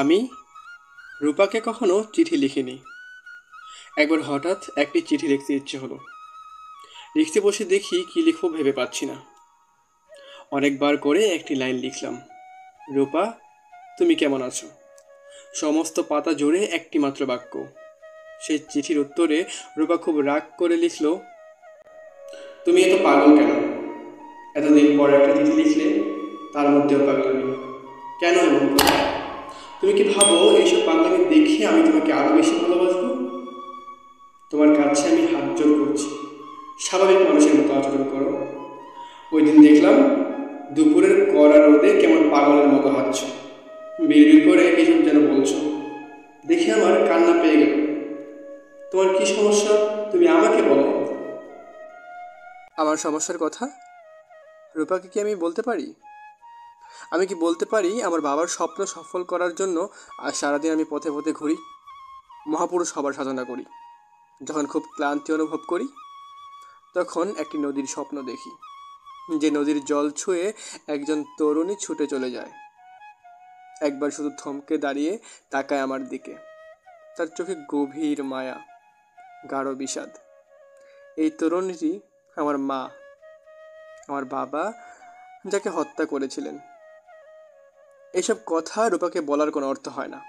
আমি রূপাকে কখনো চিঠি লিখিনি। একবার হঠাৎ একটি চিঠি লিখতে ইচ্ছে হলো। লিখতে বসে দেখি কি লিখবো ভেবে পাচ্ছি না। অনেকবার করে একটি লাইন লিখলাম, রূপা তুমি কেমন আছো। সমস্ত পাতা জুড়ে একটি মাত্র বাক্য। সেই চিঠির উত্তরে রূপা খুব রাগ করে লিখল, তুমি এত পাগল কেন? এতদিন পর একটা চিঠি লিখলে, তার মধ্যেও পাগলামি। কেন এমন করো? তুমি কি ভাবো এইসব পাগলামি দেখে আমি তোমাকে আরো বেশি ভালোবাসবো? তোমার কাছে আমি হাত জোর করছি, স্বাভাবিক মানুষের মতো আচরণ করো। ওই দিন দেখলাম দুপুরের কড়া রোদে কেমন পাগলের মতো হাঁটছো, বিড়বিড় করে কিছু যেন বলছো। দেখে আমার কান্না পেয়ে গেল। তোমার কি সমস্যা তুমি আমাকে বলো। আমার সমস্যার কথা রূপাকে কি আমি বলতে পারি? আমি কি বলতে পারি আমার বাবার স্বপ্ন সফল করার জন্য আর সারাদিন আমি পথে পথে ঘুরি, মহাপুরুষ হবার সাধনা করি। যখন খুব ক্লান্তি অনুভব করি, তখন একটি নদীর স্বপ্ন দেখি, যে নদীর জল ছুঁয়ে একজন তরুণী ছুটে চলে যায়। একবার শুধু থমকে দাঁড়িয়ে তাকায় আমার দিকে। তার চোখে গভীর মায়া, গাঢ় বিষাদ। এই তরুণীটি আমার মা, আমার বাবা যাকে হত্যা করেছিলেন। এইসব কথা রূপাকে বলার কোনো অর্থ হয় না।